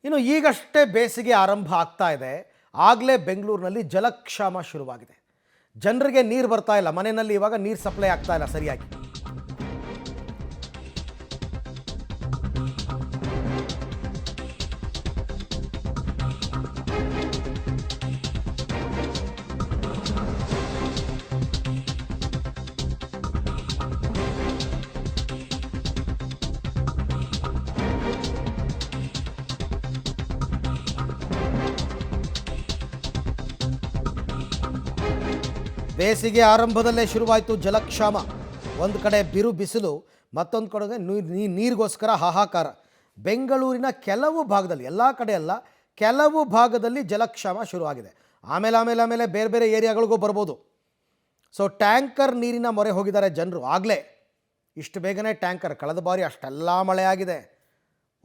ಇನ್ನು ಈಗಷ್ಟೇ ಬೇಸಿಗೆ ಆರಂಭ ಆಗ್ತಾ ಇದೆ. ಆಗಲೇ ಬೆಂಗಳೂರಿನಲ್ಲಿ ಜಲಕ್ಷಾಮ ಶುರುವಾಗಿದೆ. ಜನರಿಗೆ ನೀರು ಬರ್ತಾ ಇಲ್ಲ, ಮನೆಯಲ್ಲಿ ಇವಾಗ ನೀರು ಸಪ್ಲೈ ಆಗ್ತಾ ಇಲ್ಲ ಸರಿಯಾಗಿ. ಬೇಸಿಗೆ ಆರಂಭದಲ್ಲೇ ಶುರುವಾಯಿತು ಜಲಕ್ಷಾಮ. ಒಂದು ಕಡೆ ಬಿರು ಬಿಸಿಲು, ಮತ್ತೊಂದು ಕಡೆಗೆ ನೀರಿಗೋಸ್ಕರ ಹಾಹಾಕಾರ. ಬೆಂಗಳೂರಿನ ಕೆಲವು ಭಾಗದಲ್ಲಿ, ಎಲ್ಲ ಕಡೆ ಅಲ್ಲ, ಕೆಲವು ಭಾಗದಲ್ಲಿ ಜಲಕ್ಷಾಮ ಶುರುವಾಗಿದೆ. ಆಮೇಲೆ ಬೇರೆ ಬೇರೆ ಏರಿಯಾಗಳಿಗೂ ಬರ್ಬೋದು. ಸೊ ಟ್ಯಾಂಕರ್ ನೀರಿನ ಮೊರೆ ಹೋಗಿದ್ದಾರೆ ಜನರು. ಆಗಲೇ ಇಷ್ಟು ಬೇಗನೆ ಟ್ಯಾಂಕರ್, ಕಳೆದ ಬಾರಿ ಅಷ್ಟೆಲ್ಲ ಮಳೆಯಾಗಿದೆ,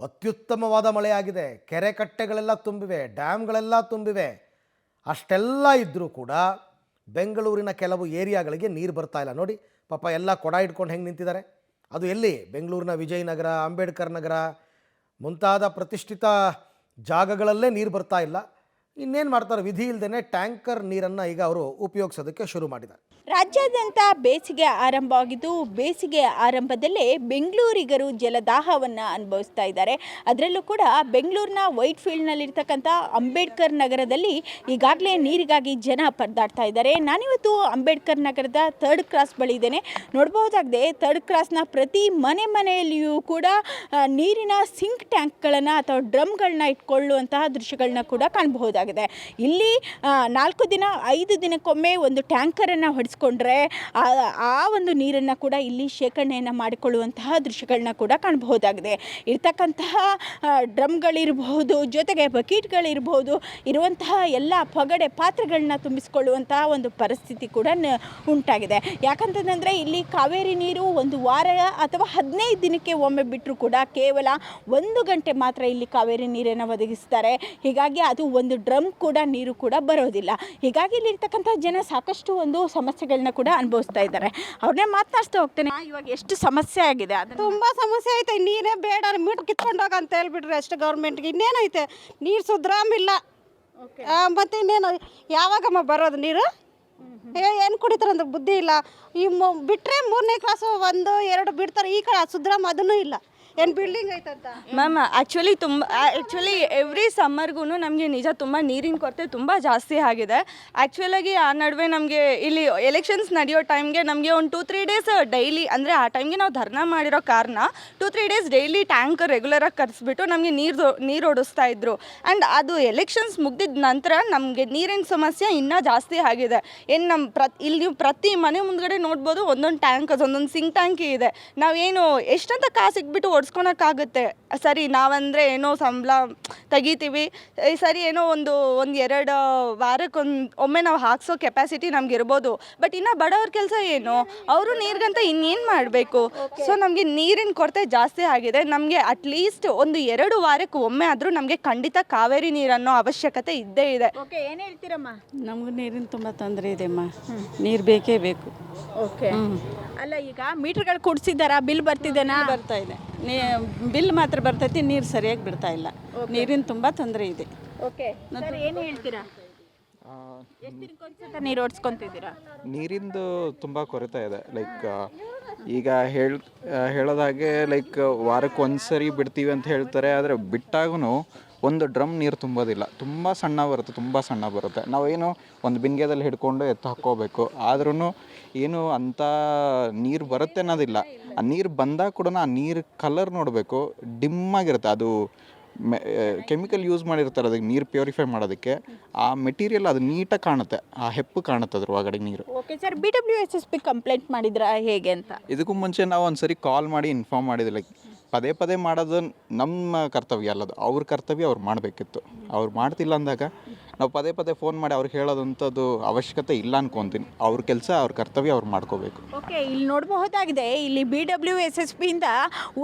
ಅತ್ಯುತ್ತಮವಾದ ಮಳೆಯಾಗಿದೆ, ಕೆರೆ ಕಟ್ಟೆಗಳೆಲ್ಲ ತುಂಬಿವೆ, ಡ್ಯಾಮ್ಗಳೆಲ್ಲ ತುಂಬಿವೆ. ಅಷ್ಟೆಲ್ಲ ಇದ್ದರೂ ಕೂಡ ಬೆಂಗಳೂರಿನ ಕೆಲವು ಏರಿಯಾಗಳಿಗೆ ನೀರು ಬರ್ತಾ ಇಲ್ಲ. ನೋಡಿ ಪಾಪ ಎಲ್ಲ ಕೊಡ ಇಟ್ಕೊಂಡು ಹೆಂಗೆ ನಿಂತಿದ್ದಾರೆ. ಅದು ಎಲ್ಲಿ? ಬೆಂಗಳೂರಿನ ವಿಜಯನಗರ, ಅಂಬೇಡ್ಕರ್ ನಗರ ಮುಂತಾದ ಪ್ರತಿಷ್ಠಿತ ಜಾಗಗಳಲ್ಲೇ ನೀರು ಬರ್ತಾ ಇಲ್ಲ. ಇನ್ನೇನು ಮಾಡ್ತಾರೆ, ವಿಧಿ ಇಲ್ಲದೇ ಟ್ಯಾಂಕರ್ ನೀರನ್ನು ಈಗ ಅವರು ಉಪಯೋಗಿಸೋದಕ್ಕೆ ಶುರು ಮಾಡಿದ್ದಾರೆ. ರಾಜ್ಯಾದ್ಯಂತ ಬೇಸಿಗೆ ಆರಂಭವಾಗಿದ್ದು, ಬೇಸಿಗೆ ಆರಂಭದಲ್ಲೇ ಬೆಂಗಳೂರಿಗರು ಜಲದಾಹವನ್ನು ಅನುಭವಿಸ್ತಾ ಇದ್ದಾರೆ. ಅದರಲ್ಲೂ ಕೂಡ ಬೆಂಗಳೂರಿನ ವೈಟ್ ಫೀಲ್ಡ್ನಲ್ಲಿರ್ತಕ್ಕಂಥ ಅಂಬೇಡ್ಕರ್ ನಗರದಲ್ಲಿ ಈಗಾಗಲೇ ನೀರಿಗಾಗಿ ಜನ ಪರದಾಡ್ತಾ ಇದ್ದಾರೆ. ನಾನಿವತ್ತು ಅಂಬೇಡ್ಕರ್ ನಗರದ ಥರ್ಡ್ ಕ್ರಾಸ್ ಬಳಿ ಇದ್ದೇನೆ. ನೋಡ್ಬಹುದಾಗಿದೆ, ಥರ್ಡ್ ಕ್ರಾಸ್ನ ಪ್ರತಿ ಮನೆಯಲ್ಲಿಯೂ ಕೂಡ ನೀರಿನ ಸಿಂಕ್ ಟ್ಯಾಂಕ್ಗಳನ್ನು ಅಥವಾ ಡ್ರಮ್ಗಳನ್ನ ಇಟ್ಕೊಳ್ಳುವಂತಹ ದೃಶ್ಯಗಳನ್ನ ಕೂಡ ಕಾಣಬಹುದಾಗಿದೆ. ಇಲ್ಲಿ 4 ದಿನ 5 ದಿನಕ್ಕೊಮ್ಮೆ ಒಂದು ಟ್ಯಾಂಕರನ್ನು ಹೊಡೆಸ್ಕೊಂಡ್ರೆ ಆ ಒಂದು ನೀರನ್ನು ಕೂಡ ಇಲ್ಲಿ ಶೇಖರಣೆಯನ್ನು ಮಾಡಿಕೊಳ್ಳುವಂತಹ ದೃಶ್ಯಗಳನ್ನ ಕೂಡ ಕಾಣಬಹುದಾಗಿದೆ. ಇರ್ತಕ್ಕಂತಹ ಡ್ರಮ್ಗಳಿರಬಹುದು, ಜೊತೆಗೆ ಬಕೀಟ್ಗಳಿರ್ಬೋದು, ಇರುವಂತಹ ಎಲ್ಲ ಪಗಡೆ ಪಾತ್ರೆಗಳನ್ನ ತುಂಬಿಸಿಕೊಳ್ಳುವಂತಹ ಒಂದು ಪರಿಸ್ಥಿತಿ ಕೂಡ ಉಂಟಾಗಿದೆ. ಯಾಕಂತಂದರೆ ಇಲ್ಲಿ ಕಾವೇರಿ ನೀರು ಒಂದು ವಾರ ಅಥವಾ 15 ದಿನಕ್ಕೆ ಒಮ್ಮೆ ಬಿಟ್ಟರೂ ಕೂಡ ಕೇವಲ 1 ಗಂಟೆ ಮಾತ್ರ ಇಲ್ಲಿ ಕಾವೇರಿ ನೀರನ್ನು ಒದಗಿಸ್ತಾರೆ. ಹೀಗಾಗಿ ಅದು ಒಂದು ಡ್ರಮ್ ಕೂಡ ನೀರು ಕೂಡ ಬರೋದಿಲ್ಲ. ಹೀಗಾಗಿ ಇಲ್ಲಿರ್ತಕ್ಕಂಥ ಜನ ಸಾಕಷ್ಟು ಒಂದು ಸಮಸ್ಯೆಗಳನ್ನ ಕೂಡ ಅನುಭವಿಸ್ತಾ ಇದ್ದಾರೆ. ಅವ್ರನ್ನೇ ಮಾತನಾಡ್ತಾ ಹೋಗ್ತೇನೆ. ಇವಾಗ ಎಷ್ಟು ಸಮಸ್ಯೆ ಆಗಿದೆ? ಅದು ತುಂಬಾ ಸಮಸ್ಯೆ ಐತೆ. ನೀರೇ ಬೇಡ, ಮೀಟರ್ ಕಿತ್ಕೊಂಡೋಗ ಅಂತ ಹೇಳ್ಬಿಟ್ರೆ ಅಷ್ಟು ಗೌರ್ಮೆಂಟ್ಗೆ. ಇನ್ನೇನೈತೆ, ನೀರು ಸುದ್ರಾಮಿಲ್ಲ. ಮತ್ತೆ ಇನ್ನೇನು, ಯಾವಾಗಮ್ಮ ಬರೋದು ನೀರು? ಏನು ಕುಡಿತಾರಂತ ಬುದ್ಧಿ ಇಲ್ಲ. ಈ ಬಿಟ್ಟರೆ 3ನೇ ಕ್ಲಾಸು 1 2 ಬಿಡ್ತಾರೆ. ಈ ಕಡೆ ಸುದ್ರಾಮ್ ಅದನ್ನೂ ಇಲ್ಲ. ಏನು ಬಿಲ್ಡಿಂಗ್ ಐತಂತ ಮ್ಯಾಮ್. ಆ್ಯಕ್ಚುಲಿ ಎವ್ರಿ ಸಮ್ಮರ್ಗೂ ನಮಗೆ ನಿಜ ತುಂಬ ನೀರಿನ ಕೊರತೆ ತುಂಬ ಜಾಸ್ತಿ ಆಗಿದೆ. ಆ್ಯಕ್ಚುಲಾಗಿ ಆ ನಡುವೆ ನಮಗೆ ಇಲ್ಲಿ ಎಲೆಕ್ಷನ್ಸ್ ನಡೆಯೋ ಟೈಮ್ಗೆ ನಮಗೆ ಒಂದು 2-3 ಡೇಸ್ ಡೈಲಿ, ಅಂದರೆ ಆ ಟೈಮ್ಗೆ ನಾವು ಧರ್ನಾ ಮಾಡಿರೋ ಕಾರಣ 2-3 ಡೇಸ್ ಡೈಲಿ ಟ್ಯಾಂಕರ್ ರೆಗ್ಯುಲರಾಗಿ ಕರೆಸ್ಬಿಟ್ಟು ನಮಗೆ ನೀರು ಓಡಿಸ್ತಾ ಇದ್ರು. ಆ್ಯಂಡ್ ಅದು ಎಲೆಕ್ಷನ್ಸ್ ಮುಗ್ದಿದ ನಂತರ ನಮಗೆ ನೀರಿನ ಸಮಸ್ಯೆ ಇನ್ನೂ ಜಾಸ್ತಿ ಆಗಿದೆ. ಏನು ನಮ್ಮ ಇಲ್ಲಿ ನೀವು ಪ್ರತಿ ಮನೆ ಮುಂದ್ಗಡೆ ನೋಡ್ಬೋದು, ಒಂದೊಂದು ಟ್ಯಾಂಕ್, ಒಂದೊಂದು ಸಿಂಕ್ ಟ್ಯಾಂಕಿ ಇದೆ. ನಾವೇನು ಎಷ್ಟಂತ ಕಾಸು ಇಟ್ಬಿಟ್ಟು ಓಡಿಸ್ಕೊಳಕ್ಕಾಗುತ್ತೆ? ಸರಿ, ನಾವಂದರೆ ಏನೋ ಸಂಬಳ ತೆಗಿತೀವಿ, ಸರಿ ಏನೋ ಒಂದು 2 ವಾರಕ್ಕೊಮ್ಮೆ ನಾವು ಹಾಕ್ಸೋ ಕೆಪಾಸಿಟಿ ನಮ್ಗೆ ಇರ್ಬೋದು. ಬಟ್ ಇನ್ನು ಬಡವ್ರ ಕೆಲಸ ಏನು? ಅವರು ನೀರಿಗಂತ ಇನ್ನೇನು ಮಾಡಬೇಕು? ಸೊ ನಮಗೆ ನೀರಿನ ಕೊರತೆ ಜಾಸ್ತಿ ಆಗಿದೆ. ನಮಗೆ ಅಟ್ಲೀಸ್ಟ್ ಒಂದು 2 ವಾರಕ್ಕೆ ಒಮ್ಮೆ ಆದರೂ ನಮಗೆ ಖಂಡಿತ ಕಾವೇರಿ ನೀರನ್ನೋ ಅವಶ್ಯಕತೆ ಇದ್ದೇ ಇದೆ. ಓಕೆ, ಏನು ಹೇಳ್ತೀರಮ್ಮ? ನಮಗೂ ನೀರಿನ ತುಂಬ ತೊಂದರೆ ಇದೆಮ್ಮ. ನೀರು ಬೇಕೇ ಬೇಕು. ಓಕೆ, ಅಲ್ಲ ಈಗ ಮೀಟರ್ಗಳು ಕೊಡ್ಸಿದ್ದಾರಾ? ಬಿಲ್ ಬರ್ತಿದ್ದೇನಾ? ಬರ್ತಾ ಇದೆ. ಬಿಲ್ ಮಾತ್ರ ಬರ್ತೈತಿ, ನೀರು ಸರಿಯಾಗಿ ಬಿಡ್ತಾ ಇಲ್ಲ. ನೀರಿನ ತುಂಬ ತೊಂದರೆ ಇದೆ. ಓಕೆ ಸರ್, ಏನು ಹೇಳ್ತೀರಾ? ಎಷ್ಟು ದಿನಕ್ಕೊಂದ್ಸತ ನೀರು ಓಡಿಸ್ಕೊಂತಿದ್ದೀರಾ? ನೀರಿಂದು ತುಂಬ ಕೊರತೆ ಇದೆ. ಲೈಕ್ ಈಗ ಹೇಳೋದಾಗೆ ಲೈಕ್ ವಾರಕ್ಕೆ ಒಂದ್ಸರಿ ಬಿಡ್ತೀವಿ ಅಂತ ಹೇಳ್ತಾರೆ. ಆದರೆ ಬಿಟ್ಟಾಗೂ ಒಂದು ಡ್ರಮ್ ನೀರು ತುಂಬೋದಿಲ್ಲ. ತುಂಬ ಸಣ್ಣ ಬರುತ್ತೆ. ನಾವೇನು ಒಂದು ಬಿಂದಿಗೆದಲ್ಲಿ ಹಿಡ್ಕೊಂಡು ಎತ್ತು ಹಾಕ್ಕೋಬೇಕು. ಆದ್ರೂ ಏನು ಅಂಥ ನೀರು ಬರುತ್ತೆ ಅನ್ನೋದಿಲ್ಲ. ಆ ನೀರು ಬಂದಾಗ ಕೂಡ ಆ ನೀರು ಕಲರ್ ನೋಡಬೇಕು, ಡಿಮ್ಮಾಗಿರುತ್ತೆ. ಅದು ಕೆಮಿಕಲ್ ಯೂಸ್ ಮಾಡಿರ್ತಾರೆ ಅದಕ್ಕೆ ನೀರು ಪ್ಯೂರಿಫೈ ಮಾಡೋದಕ್ಕೆ. ಆ ಮೆಟೀರಿಯಲ್ ಅದು ನೀಟಾಗಿ ಕಾಣುತ್ತೆ, ಆ ಹೆಪ್ಪು ಕಾಣುತ್ತೆ ಅದ್ರ ಒಳಗಡೆ ನೀರು. ಓಕೆ ಸರ್, BWSSB ಕಂಪ್ಲೇಂಟ್ ಮಾಡಿದ್ರಾ ಹೇಗೆ ಅಂತ? ಇದಕ್ಕೂ ಮುಂಚೆ ನಾವು ಒಂದು ಸರಿ ಕಾಲ್ ಮಾಡಿ ಇನ್ಫಾರ್ಮ್ ಮಾಡಿದ್ವಿ. ಲೈಕ್ ಪದೇ ಮಾಡೋದು ನಮ್ಮ ಕರ್ತವ್ಯ ಅಲ್ಲದು, ಅವ್ರ ಕರ್ತವ್ಯ ಅವ್ರು ಮಾಡಬೇಕಿತ್ತು. ಅವ್ರು ಮಾಡ್ತಿಲ್ಲ ಅಂದಾಗ ನಾವು ಪದೇ ಪದೇ ಫೋನ್ ಮಾಡಿ ಅವ್ರಿಗೆ ಹೇಳೋದಂಥದ್ದು ಅವಶ್ಯಕತೆ ಇಲ್ಲ ಅನ್ಕೊತೀನಿ. ಅವ್ರ ಕೆಲಸ ಅವ್ರ ಕರ್ತವ್ಯ ಅವ್ರು ಮಾಡ್ಕೋಬೇಕು. ಓಕೆ, ಇಲ್ಲಿ ನೋಡಬಹುದಾಗಿದೆ, ಇಲ್ಲಿ BWSSBಯಿಂದ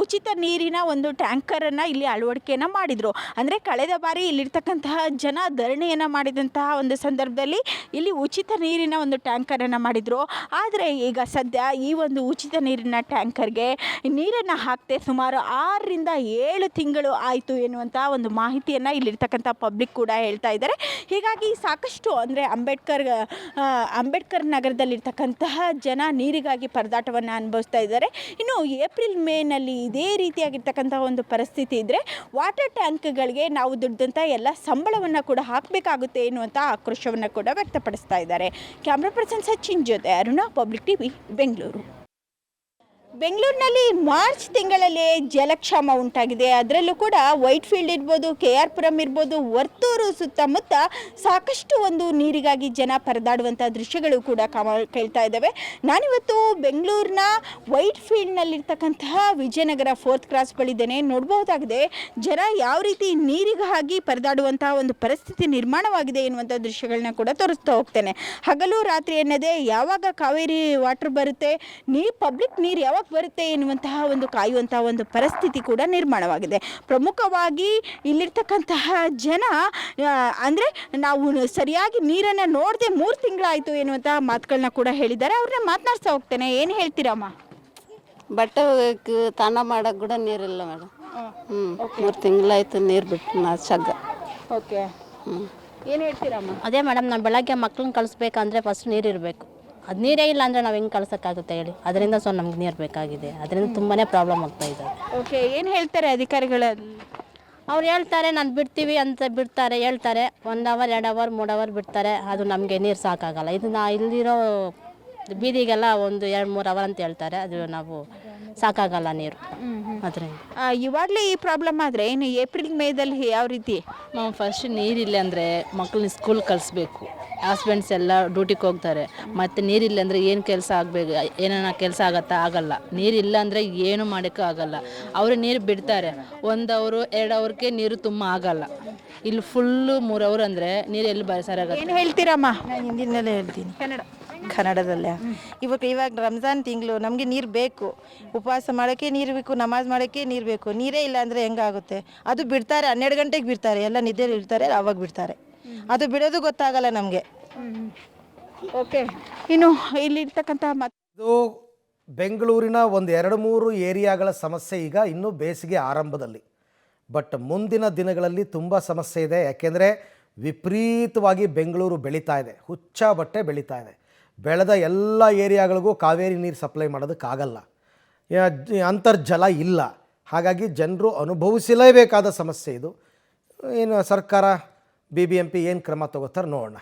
ಉಚಿತ ನೀರಿನ ಒಂದು ಟ್ಯಾಂಕರನ್ನು ಇಲ್ಲಿ ಅಳವಡಿಕೆಯನ್ನು ಮಾಡಿದರು. ಅಂದರೆ ಕಳೆದ ಬಾರಿ ಇಲ್ಲಿರ್ತಕ್ಕಂತಹ ಜನ ಧರಣಿಯನ್ನು ಮಾಡಿದಂತಹ ಒಂದು ಸಂದರ್ಭದಲ್ಲಿ ಇಲ್ಲಿ ಉಚಿತ ನೀರಿನ ಒಂದು ಟ್ಯಾಂಕರನ್ನು ಮಾಡಿದರು. ಆದರೆ ಈಗ ಸದ್ಯ ಈ ಒಂದು ಉಚಿತ ನೀರಿನ ಟ್ಯಾಂಕರ್ಗೆ ನೀರನ್ನು ಹಾಕ್ತೆ ಸುಮಾರು 6 ರಿಂದ 7 ತಿಂಗಳು ಆಯಿತು ಎನ್ನುವಂಥ ಒಂದು ಮಾಹಿತಿಯನ್ನು ಇಲ್ಲಿರ್ತಕ್ಕಂಥ ಪಬ್ಲಿಕ್ ಕೂಡ ಹೇಳ್ತಾ ಇದ್ದಾರೆ. ಹೀಗಾಗಿ ಸಾಕಷ್ಟು ಅಂದರೆ ಅಂಬೇಡ್ಕರ್ ನಗರದಲ್ಲಿರ್ತಕ್ಕಂತಹ ಜನ ನೀರಿಗಾಗಿ ಪರದಾಟವನ್ನು ಅನುಭವಿಸ್ತಾ ಇದ್ದಾರೆ. ಇನ್ನು ಏಪ್ರಿಲ್ ಮೇನಲ್ಲಿ ಇದೇ ರೀತಿಯಾಗಿರ್ತಕ್ಕಂಥ ಒಂದು ಪರಿಸ್ಥಿತಿ ಇದ್ದರೆ ವಾಟರ್ ಟ್ಯಾಂಕ್ಗಳಿಗೆ ನಾವು ದುಡ್ದಂಥ ಎಲ್ಲ ಸಂಬಳವನ್ನು ಕೂಡ ಹಾಕಬೇಕಾಗುತ್ತೆ ಎನ್ನುವಂಥ ಆಕ್ರೋಶವನ್ನು ಕೂಡ ವ್ಯಕ್ತಪಡಿಸ್ತಾ ಇದ್ದಾರೆ. ಕ್ಯಾಮ್ರಾ ಪರ್ಸನ್ ಸಚಿನ್ ಜೊತೆ ಅರುಣಾ, ಪಬ್ಲಿಕ್ ಟಿವಿ, ಬೆಂಗಳೂರು. ಬೆಂಗಳೂರಿನಲ್ಲಿ ಮಾರ್ಚ್ ತಿಂಗಳಲ್ಲೇ ಜಲಕ್ಷಾಮ ಉಂಟಾಗಿದೆ. ಅದರಲ್ಲೂ ಕೂಡ ವೈಟ್ ಫೀಲ್ಡ್ ಇರ್ಬೋದು, KR ಪುರಂ ಇರ್ಬೋದು, ವರ್ತೂರು ಸುತ್ತಮುತ್ತ ಸಾಕಷ್ಟು ಒಂದು ನೀರಿಗಾಗಿ ಜನ ಪರದಾಡುವಂಥ ದೃಶ್ಯಗಳು ಕೂಡ ಕೇಳ್ತಾ ಇದ್ದಾವೆ. ನಾನಿವತ್ತು ಬೆಂಗಳೂರಿನ ವೈಟ್ ಫೀಲ್ಡ್ನಲ್ಲಿರ್ತಕ್ಕಂತಹ ವಿಜಯನಗರ 4th ಕ್ರಾಸ್ ಬಳಿದ್ದೇನೆ. ನೋಡಬಹುದಾಗಿದೆ ಜನ ಯಾವ ರೀತಿ ನೀರಿಗಾಗಿ ಪರದಾಡುವಂತಹ ಒಂದು ಪರಿಸ್ಥಿತಿ ನಿರ್ಮಾಣವಾಗಿದೆ ಎನ್ನುವಂಥ ದೃಶ್ಯಗಳನ್ನ ಕೂಡ ತೋರಿಸ್ತಾ ಹೋಗ್ತೇನೆ. ಹಗಲು ರಾತ್ರಿ ಎನ್ನದೇ ಯಾವಾಗ ಕಾವೇರಿ ವಾಟರ್ ಬರುತ್ತೆ, ಪಬ್ಲಿಕ್ ನೀರು ಯಾವಾಗ ಬರುತ್ತೆ ಎನ್ನುವಂತಹ ಒಂದು ಕಾಯುವಂತಹ ಒಂದು ಪರಿಸ್ಥಿತಿ ಕೂಡ ನಿರ್ಮಾಣವಾಗಿದೆ. ಪ್ರಮುಖವಾಗಿ ಇಲ್ಲಿರ್ತಕ್ಕಂತಹ ಜನ ಅಂದರೆ ನಾವು ಸರಿಯಾಗಿ ನೀರನ್ನು ನೋಡದೆ 3 ತಿಂಗಳಾಯಿತು ಎನ್ನುವಂತಹ ಮಾತುಗಳನ್ನ ಕೂಡ ಹೇಳಿದ್ದಾರೆ. ಅವ್ರನ್ನ ಮಾತನಾಡ್ತಾ ಹೋಗ್ತೇನೆ. ಏನು ಹೇಳ್ತೀರಮ್ಮ? ಬಟ್ಟೆ ಒಗ್ಯಕ್ಕೆ ಸ್ನಾನ ಮಾಡೋಕೆ ಕೂಡ ನೀರಿಲ್ಲ ಮೇಡಮ್. 3 ತಿಂಗಳಾಯ್ತು ನೀರು ಬಿಟ್ಟು ಸಗ್ಗ. ಓಕೆ, ಏನು ಹೇಳ್ತೀರಮ್ಮ? ಅದೇ ಮೇಡಮ್, ನಾವು ಬೆಳಗ್ಗೆ ಮಕ್ಳನ್ನ ಕಳಿಸ್ಬೇಕಂದ್ರೆ ಫಸ್ಟ್ ನೀರು ಇರಬೇಕು. ಅದು ನೀರೇ ಇಲ್ಲ ಅಂದರೆ ನಾವು ಹೆಂಗೆ ಕಳ್ಸೋಕ್ಕಾಗುತ್ತೆ ಹೇಳಿ? ಅದರಿಂದ ನಮ್ಗೆ ನೀರು ಬೇಕಾಗಿದೆ. ಅದರಿಂದ ತುಂಬಾ ಪ್ರಾಬ್ಲಮ್ ಆಗ್ತಾ ಇದೆ. ಓಕೆ, ಏನು ಹೇಳ್ತಾರೆ ಅಧಿಕಾರಿಗಳು? ಅವ್ರು ಹೇಳ್ತಾರೆ ನಾನು ಬಿಡ್ತೀವಿ ಅಂತ ಬಿಡ್ತಾರೆ, ಹೇಳ್ತಾರೆ 1 ಅವರ್ 2 ಅವರ್ 3 ಅವರ್ ಬಿಡ್ತಾರೆ. ಅದು ನಮಗೆ ನೀರು ಸಾಕಾಗಲ್ಲ. ಇದು ಇಲ್ಲಿರೋ ಬೀದಿಗೆಲ್ಲ 1 2 3 ಅವರ್ ಅಂತ ಹೇಳ್ತಾರೆ. ಅದು ನಾವು ಸಾಕಾಗಲ್ಲ ನೀರು. ಅದರಿಂದ ಇವಾಗಲೇ ಈ ಪ್ರಾಬ್ಲಮ್ ಆದರೆ ಇನ್ನು ಏಪ್ರಿಲ್ ಮೇದಲ್ಲಿ ಯಾವ ರೀತಿ? ನಾವು ಫಸ್ಟ್ ನೀರಿಲ್ಲ ಅಂದರೆ ಮಕ್ಕಳನ್ನ ಸ್ಕೂಲ್ ಕಳಿಸ್ಬೇಕು. ಹಸ್ಬೆಂಡ್ಸ್ ಎಲ್ಲ ಡ್ಯೂಟಿಗೆ ಹೋಗ್ತಾರೆ. ಮತ್ತು ನೀರಿಲ್ಲ ಅಂದರೆ ಏನು ಕೆಲಸ ಆಗಬೇಕು, ಏನಾನ ಕೆಲಸ ಆಗತ್ತಾ? ಆಗಲ್ಲ. ನೀರಿಲ್ಲ ಅಂದರೆ ಏನು ಮಾಡೋಕ್ಕೂ ಆಗಲ್ಲ. ಅವರು ನೀರು ಬಿಡ್ತಾರೆ, 1 ಅವರು 2 ಅವ್ರಿಗೆ ನೀರು ತುಂಬ ಆಗಲ್ಲ. ಇಲ್ಲಿ ಫುಲ್ಲು 3 ಅವರ್ ಅಂದರೆ ನೀರು ಎಲ್ಲಿ ಸರಿಯಾಗತ್ತೆ? ಏನು ಹೇಳ್ತೀರಮ್ಮ? ನಾನು ಹಿಂದಿನಲ್ಲೇ ಹೇಳ್ತೀನಿ ಕನ್ನಡ. ಕನ್ನಡದಲ್ಲೇ. ಇವಾಗ ರಂಜಾನ್ ತಿಂಗಳು ನಮಗೆ ನೀರು ಬೇಕು. ಉಪವಾಸ ಮಾಡೋಕ್ಕೆ ನೀರು ಬೇಕು, ನಮಾಜ್ ಮಾಡೋಕ್ಕೆ ನೀರು ಬೇಕು. ನೀರೇ ಇಲ್ಲ ಅಂದರೆ ಹೆಂಗಾಗುತ್ತೆ? ಅದು ಬಿಡ್ತಾರೆ 12 ಗಂಟೆಗೆ ಬಿಡ್ತಾರೆ, ಎಲ್ಲ ನಿದ್ದೆಲಿ ಇರ್ತಾರೆ, ಆವಾಗ ಬಿಡ್ತಾರೆ. ಅದು ಬಿಡೋದು ಗೊತ್ತಾಗಲ್ಲ ನಮಗೆ. ಓಕೆ, ಇನ್ನು ಇಲ್ಲಿರ್ತಕ್ಕಂಥ ಇದು ಬೆಂಗಳೂರಿನ ಒಂದು 2-3 ಏರಿಯಾಗಳ ಸಮಸ್ಯೆ ಈಗ ಇನ್ನೂ ಬೇಸಿಗೆ ಆರಂಭದಲ್ಲಿ. ಬಟ್ ಮುಂದಿನ ದಿನಗಳಲ್ಲಿ ತುಂಬ ಸಮಸ್ಯೆ ಇದೆ. ಯಾಕೆಂದರೆ ವಿಪರೀತವಾಗಿ ಬೆಂಗಳೂರು ಬೆಳೀತಾ ಇದೆ, ಹುಚ್ಚಾಬಟ್ಟೆ ಬೆಳೀತಾ ಇದೆ. ಬೆಳೆದ ಎಲ್ಲ ಏರಿಯಾಗಳಿಗೂ ಕಾವೇರಿ ನೀರು ಸಪ್ಲೈ ಮಾಡೋದಕ್ಕಾಗಲ್ಲ, ಅಂತರ್ಜಲ ಇಲ್ಲ. ಹಾಗಾಗಿ ಜನರು ಅನುಭವಿಸಲೇಬೇಕಾದ ಸಮಸ್ಯೆ ಇದು. ಏನು ಸರ್ಕಾರ BBMP ಏನು ಕ್ರಮ ತಗೋತಾರೆ ನೋಡೋಣ.